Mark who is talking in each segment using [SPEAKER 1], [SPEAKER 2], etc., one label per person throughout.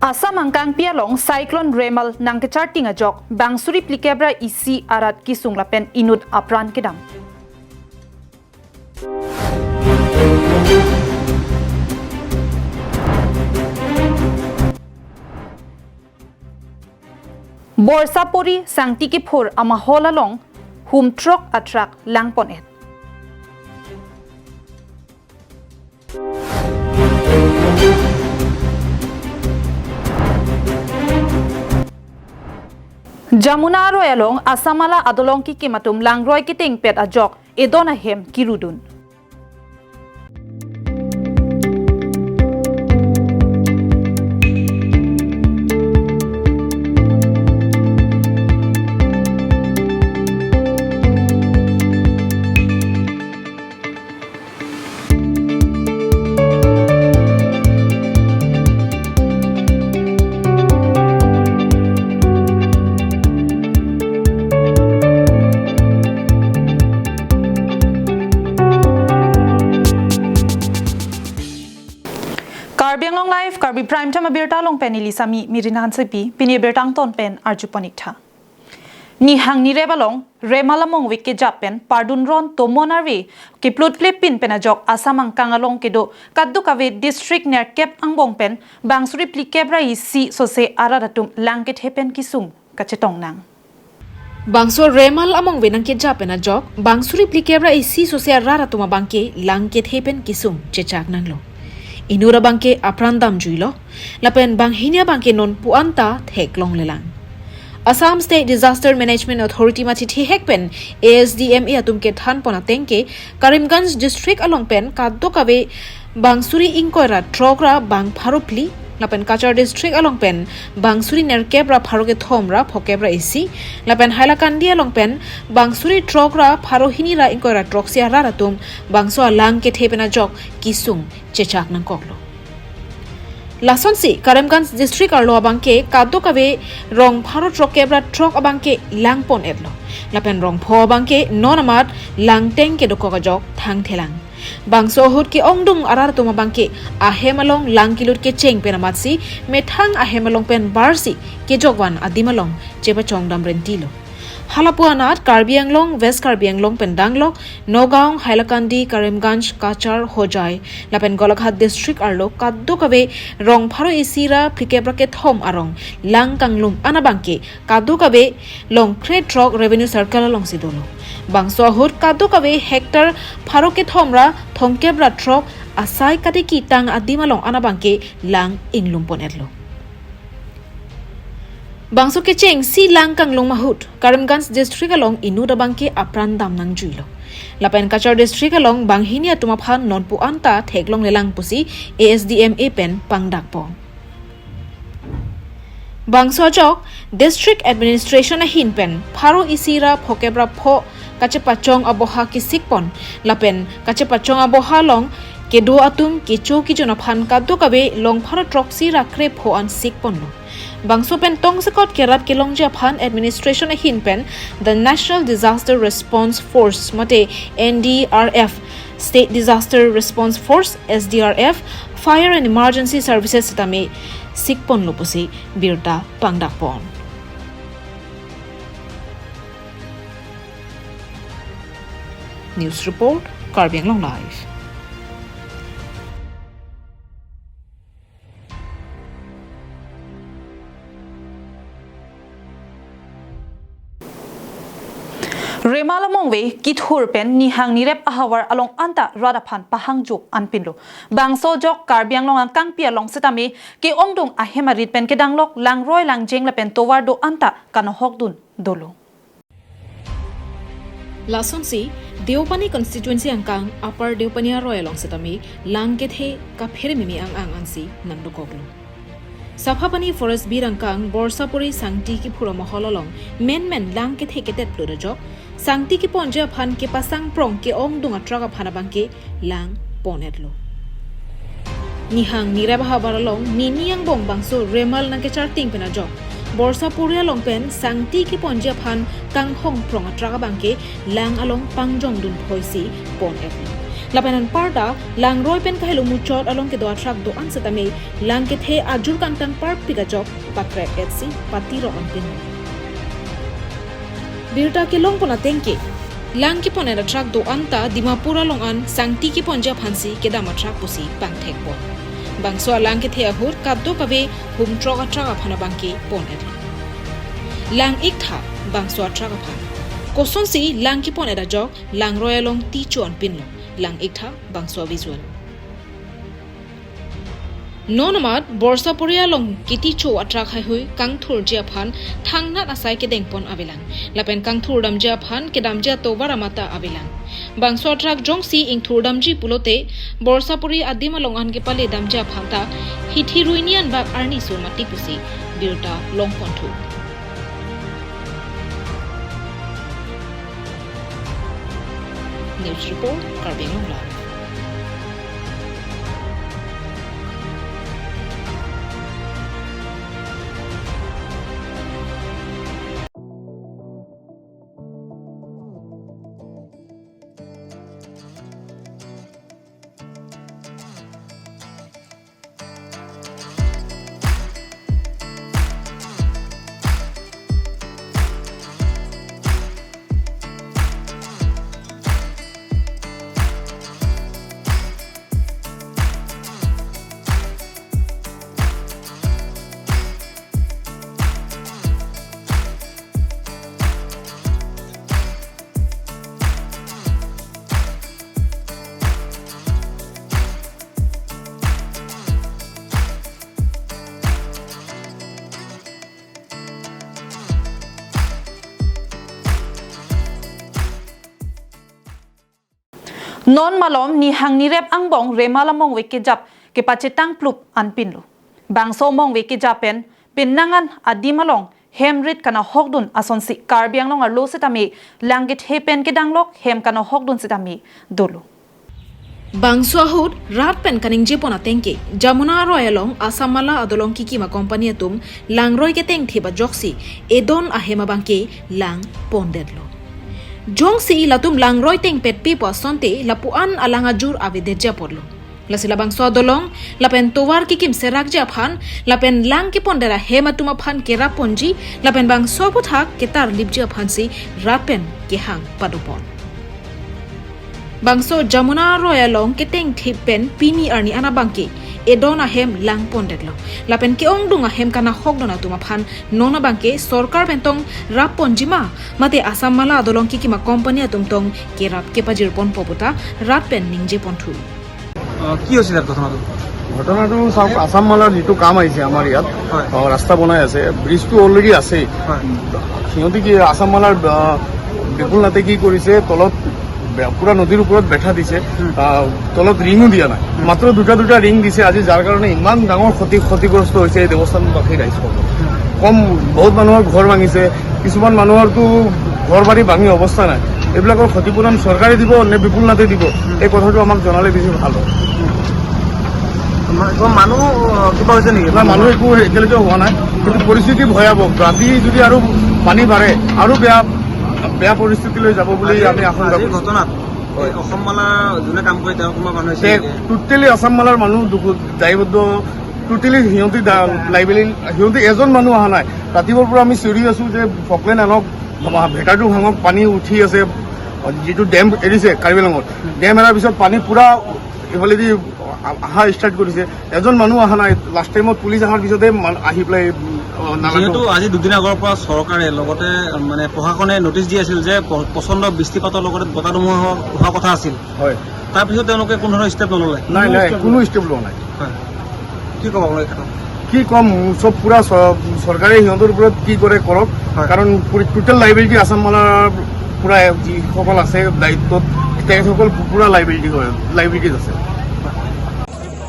[SPEAKER 1] Asam angkang pialong cyclone Remal nang kecharting ajok bangsuri plikebra isi arat kisung lapen inut apran kedang. Borsapuri sangti ki phur amaholalong hum trok atrak langpon et. Jamuna royalong asamala adolong ki kimatum langroy kiting pet ajok edona hem kirudun. KAL Live KAL Prime Time abirta long pen ilisami mirinahan sepi pini bertang ton pen arjuponikta. Ni hang ni rebalong remalamong wike japen pardun ron tomonari ki plut pin penajok asamang kangalong kedo kaddu kave district ner kep angbong pen bangsuri plikebra isi sose aradatum langket hepen kisum kacetong nang.
[SPEAKER 2] Bangso remal among wenang ke japen ajok bangsuri plikebra isi sose aradatuma bangke langket hepen kisum cecak nang lo. Inura bangke aprandam juilo, lapen banghinia bangke non puanta theklong lelang. Assam State Disaster Management Authority mati hekpen ASDME atumke than pona tengke Karimganj District along pen kaddo kabe bangsuri inkoira trogra bang pharupli lapen Kachar District along pen bangsuri nerkebra pharoke thomra phokebra isi lapen Hailakandi along pen bangsuri trogra pharohinira inkoira troxia raratum bangso alangke thepena jok kisung chechak nang koklo. Lasonsi Karimganj District arlo abangke kaddo kabe rong pharo trokebra trok abangke langpon edlo lapen rong pho abangke nonamat langteng ke dokoga jok thang thelang. Bangso hut ki ongdung arar tuma bangke ahemalong langkilut ke cheng penamatsi methang ahemalong pen barsi ke jogwan adimalong cheba chongdam rentilo. Halapuanat Karbi Anglong, West Karbi Anglong, Pendanglo, Nogaon, Hailakandi, Karimganj, Kachar, Hojai, Lapen Golaghat District arlo kaddo kabe rong pharo isira plikebra thom arong lang kanglum anabangke kaddo kabe long crate truck revenue circle along sidolo. Bangso hut kaddo kabe hector pharo ke thomra thongkebra truck asai kate ki tang adimalong anabangke lang inglum ponetlo. Bangso kecheng si langkang long mahut Karimganj District along inu da bangke aprandam nang juilo. Lapen Kachar District along banghinia tumaphan non pu anta theklong lelang pusi ASDME pen pangdakpo. Bangso jok District Administration a hin pen pharo isira phokebra pho kachepachong aboha ki sikpon lapen kachepachong aboha long kedo atum kecho ki jonaphan kaddo kabe long pharo troxi rakre pho an sikpon no. Bangso pen tong sekot kerap kelong Japan administration a hin pen the National Disaster Response Force mate NDRF State Disaster Response Force SDRF Fire and Emergency Services tame sikpon lopusi birta pangdakpon. News report KAL Live.
[SPEAKER 1] Remalamong we kithur pen ni hang ni rep ahawar along anta radaphan pahangjuk anpinlo bangso jok karbiang long angkang pia long setame ke ongdong ahemarit pen kedanglok langroy langjeng la pen towar do anta kanohok dun dolo.
[SPEAKER 2] Lasonsi Deopani constituency angkang upper Deopani royal long setame langket he ka pheremimi ang ansi nangdo koklo. Saphapani forest birangkang borsapuri sangti ki phuro mohololong men langket he ketet plurajok sangti ki ponje phan ke pasang prong ke ong dunga traga phana bangke lang ponetlo. Nihang nirabaha baralong niniang bong bangso remal nang ke charting penajok borsapuri along pen sangti ki ponje phan kang hong prong atraga bangke lang along pangjong dun phoisi ponetlo. lapenan parda lang roi pen kahelo muchot along ke do atrak do an setame lang ke the ajur kantang park piga jok patrek etsi patiro an pin birta ke long pona tengke lang ki pon era truck do anta dimapura long an sangti ki ponja phansi ke dama truck pusi pangthek pon bangso lang ki thea hur kaddo kabe hum truck truck phana bangki pon eri lang ik tha bangso truck phan koson si lang ki pon era jok lang royalong ti chon pin lo lang ik tha bangso visual Nonamat borsa poria long kiti cho atrak hai hui kang thur jia phan thang nat asai ke dengpon abelang lapen kang thur dam jia phan ke dam jia to baramata abelang bangso atrak jong si ing thur dam ji pulote borsa pori adima long an ke pale dam jia phan ta hithi ruinian bak arni so mati pusi birta long pon thu News report Karbeng Long
[SPEAKER 1] Non malom ni hang ni rep ang bong remala mong wiki jap ke pachetang plup an pinlo. Bang so mong wiki japen pinangan adi malong hemrit kana hokdun ason si karbiang long arlo sitami langit hepen ke danglok hem kana hokdun sitami dulu.
[SPEAKER 2] Bangso ahut rat pen kaning jepona tengke jamuna royalong asamala adolong kikima company atum lang roy ke teng thiba joksi edon ahema bangke lang pondedlo. Jong si latum lang roy teng pet pipo sonte lapuan alanga jur avide japodlo. La sila bangso adolong lapen towar kikim serak japhan lapen lang ki pondera hema tuma phan ke raponji lapen bangso puthak ketar libja phansi rapen ke hang padopon. Bangso jamuna royalong keteng thipen pini arni ana bangke edona hem lang pondetlo lapen ke ongdunga hem kana hokdona tuma phan nona bangke sarkar bentong rap ponjima mate asam mala adolong kikima company atumtong ke rap ke pajir pon poputa rap pen ningje ponthu
[SPEAKER 3] কি হৈছিল ঘটনাটো
[SPEAKER 4] ঘটনাটো সব আসাম মালাৰ যিটো কাম আহিছে আমাৰ ইয়াত ৰাস্তা বনাই আছে ব্ৰিজটো অলৰেডি আছে সিহঁতে কি আসাম মালাৰ বিপুল নাথে কি কৰিছে তলত পুৰা নদীৰ ওপৰত বেঠা দিছে তলত ৰিঙো দিয়া নাই মাত্ৰ দুটা ৰিং দিছে আজি যাৰ কাৰণে ইমান ডাঙৰ ক্ষতিগ্ৰস্ত হৈছে এই দেৱস্থানবাসী ৰাইজসকল কম বহুত মানুহৰ ঘৰ ভাঙিছে কিছুমান মানুহৰতো ঘৰ বাৰী ভাঙি অৱস্থা নাই এইবিলাকৰ ক্ষতিপূৰণ চৰকাৰে দিব নে বিপুল নাথে দিব এই কথাটো আমাক জনালে বেছি ভাল হয়
[SPEAKER 3] মানুহ কিবা হৈছে নেকি
[SPEAKER 4] মানুহ একো এতিয়ালৈকে হোৱা নাই কিন্তু পৰিস্থিতি ভয়াৱহ ৰাতি যদি আৰু পানী বাঢ়ে আৰু বেয়া পৰিস্থিতিলৈ যাব বুলি আমি আশংকা কৰোঁ
[SPEAKER 3] ঘটনাত অসম মালা যোনে কাম কৰে তেওঁ কোনোবা মানুহ
[SPEAKER 4] টোটেলি আসাম মালাৰ মানুহ দায়বদ্ধ টোটেলি সিহঁতি এজন মানুহ অহা নাই ৰাতিপুৱাৰ পৰা আমি চিঞৰি আছোঁ যে ফকলেন আনক ভেটাৰটো ভাঙক পানী উঠি আছে যিটো ডেম এৰিছে কাৰ্বি আংলঙত ডেম এৰাৰ পিছত পানী পুৰা এইফালেদি অহা ষ্টাৰ্ট কৰিছে এজন মানুহ অহা নাই লাষ্ট টাইমত পুলিচ অহাৰ পিছতে আহি পেলাই
[SPEAKER 3] যিহেতু আজি দুদিন আগৰ পৰা চৰকাৰে লগতে মানে প্ৰশাসনে নটিচ দি আছিল যে প্ৰচণ্ড বৃষ্টিপাতৰ লগতে বতাহ ধুমুহা হোৱা কথা আছিল
[SPEAKER 4] হয়
[SPEAKER 3] তাৰপিছত তেওঁলোকে কোনো ধৰণৰ ষ্টেপ নল'লে
[SPEAKER 4] নাই কোনো ষ্টেপ লোৱা নাই
[SPEAKER 3] কি ক'ব আপোনালোকে
[SPEAKER 4] কি ক'ম চব পুৰা চৰকাৰে সিহঁতৰ ওপৰত কি কৰে কৰক কাৰণ টোটেল লাইবিলিটি আসাম মালাৰ পুৰা যিসকল আছে দায়িত্বত তেখেতসকল পুৰা লাইবিলিটিজ আছে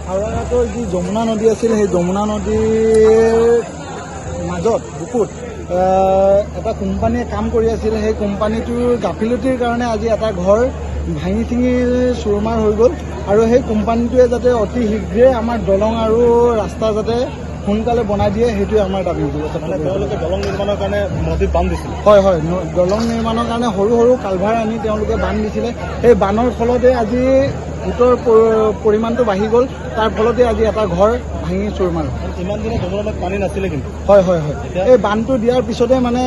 [SPEAKER 5] হাওৰাঘাটৰ যি যমুনা নদী আছিল সেই যমুনা নদীৰ মাজত বুকুত এটা কোম্পানীয়ে কাম কৰি আছিল সেই কোম্পানীটোৰ গাফিলতিৰ কাৰণে আজি এটা ঘৰ ভাঙি চিঙি চুৰমাৰ হৈ গ'ল আৰু সেই কোম্পানীটোৱে যাতে অতি শীঘ্ৰে আমাৰ দলং আৰু ৰাস্তা যাতে সোনকালে বনাই দিয়ে সেইটোৱে আমাৰ দাবী তেওঁলোকে দলং নিৰ্মাণৰ কাৰণে নদীত বান্ধ দিছিল হয় দলং নিৰ্মাণৰ কাৰণে সৰু সৰু কালভাৰ আনি তেওঁলোকে বান্ধ দিছিলে সেই বান্ধৰ ফলতে আজি ভোটৰ পৰিমাণটো বাঢ়ি গ'ল তাৰ ফলতে আজি এটা ঘৰ ভাঙি চুৰমাৰ
[SPEAKER 3] ইমান দিনে ডমুনাত পানী নাছিলে কিন্তু
[SPEAKER 5] হয় এই বান্ধটো দিয়াৰ পিছতে মানে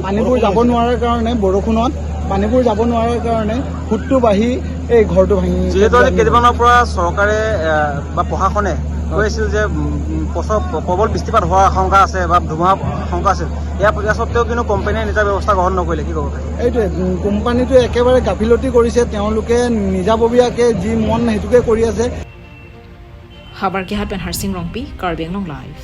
[SPEAKER 5] পানীবোৰ যাব নোৱাৰাৰ কাৰণে বৰষুণত পানীবোৰ যাব নোৱাৰাৰ কাৰণে সোঁতটো বাঢ়ি এই ঘৰটো ভাঙি
[SPEAKER 3] যিহেতু আজি কেইদিনমানৰ পৰা চৰকাৰে বা প্ৰশাসনে কৈ আছিল যে প্ৰবল বৃষ্টিপাত হোৱাৰ আশংকা আছে বা ধুমুহা আশংকা আছিল ইয়াৰ স্বত্তেও কিন্তু কোম্পানীয়ে নিজা ব্যৱস্থা গ্ৰহণ নকৰিলে কি ক'ব
[SPEAKER 5] এইটোৱে কোম্পানীটোৱে একেবাৰে গাফিলতি কৰিছে তেওঁলোকে নিজাববীয়াকৈ যি মন সেইটোকে কৰি আছে
[SPEAKER 2] Habar ke hat ben Harsing Rongpi, Karbi Anglong Live.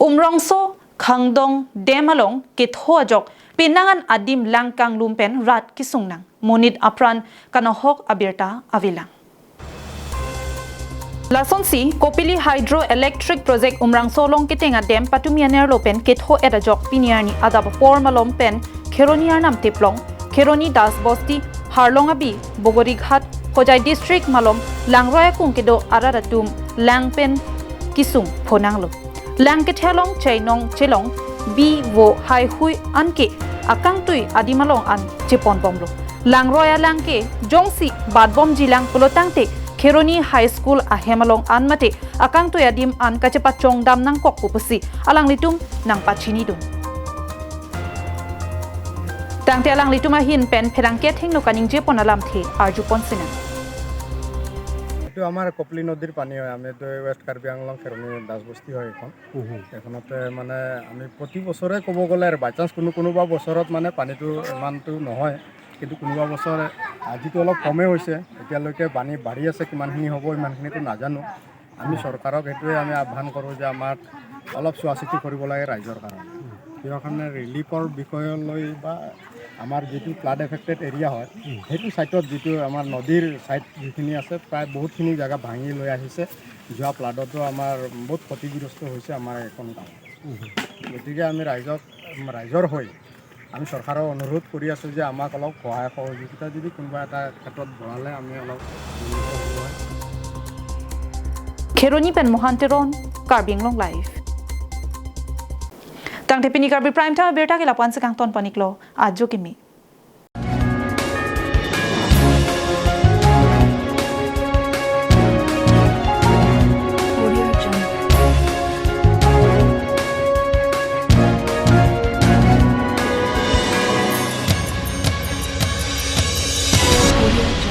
[SPEAKER 1] Umrongso Khangdong Demalong Kithoajok Pinangan Adim Langkang Lumpen Rat Kisungnang Monit Apran Kanohok Abirta Avilang Lasonsi Kopili Hydroelectric Project Umrangso Long Kitenga Dem Patumianer Lopen Kitho Edajok Piniarni Adab Formalom Pen Keroniar Nam Tiplong Keroni Das Bosti Harlongabi Bogori Ghat Hojai District Malom Langroya Kungkido Araratum Langpen Kisung Phonanglo Langkethelong Chainong Chelong Bi Wo Hai Hui Anke Akang Tui Adimalong An Chipon Bomlo Langroya Langke Jongsi Badbom Jilang Pulotangte Keroni High School Ahemalong Anmate Akang Tui Adim An Kacepat Chong Dam Nang Kokupasi Alang Litum Nang Pachinidum Tangte alang litumahin pen Perangket Hingno Kaning Jepon Alam The Arjupon Sinan
[SPEAKER 4] এইটো আমাৰ কপলি নদীৰ পানী হয় আমি তো west Karbi Anglong Kheroni দাসবস্তি হয় এখনতে মানে আমি প্ৰতি বছৰে ক'ব গ'লে আৰু বাই চান্স কোনোবা বছৰত মানে পানীটো ইমানটো নহয় কিন্তু কোনোবা বছৰ আজিতো অলপ কমেই হৈছে এতিয়ালৈকে পানী বাঢ়ি আছে কিমানখিনি হ'ব ইমানখিনিতো নাজানো আমি চৰকাৰক এইটোৱে আমি আহ্বান কৰোঁ যে আমাক অলপ চোৱা চিতি কৰিব লাগে ৰাইজৰ কাৰণে কিয় কাৰণে ৰিলিফৰ বিষয়লৈ বা আমাৰ যিটো ফ্লাড এফেক্টেড এৰিয়া হয় সেইটো ছাইটত যিটো আমাৰ নদীৰ ছাইট যিখিনি আছে প্ৰায় বহুতখিনি জেগা ভাঙি লৈ আহিছে যোৱা ফ্লাডতো আমাৰ বহুত ক্ষতিগ্ৰস্ত হৈছে আমাৰ এখন গাঁও গতিকে আমি ৰাইজৰ হৈ আমি চৰকাৰক অনুৰোধ কৰি আছোঁ যে আমাক অলপ সহায় সহযোগিতা যদি কোনোবা এটা ক্ষেত্ৰত বঢ়ালে আমি অলপ
[SPEAKER 1] Keroni Pen Mohanteron Karbi Anglong Live Tang Tepini Karbi Prime Time Berta ke lapan sekang ton paniklo ajo kimi
[SPEAKER 2] Audio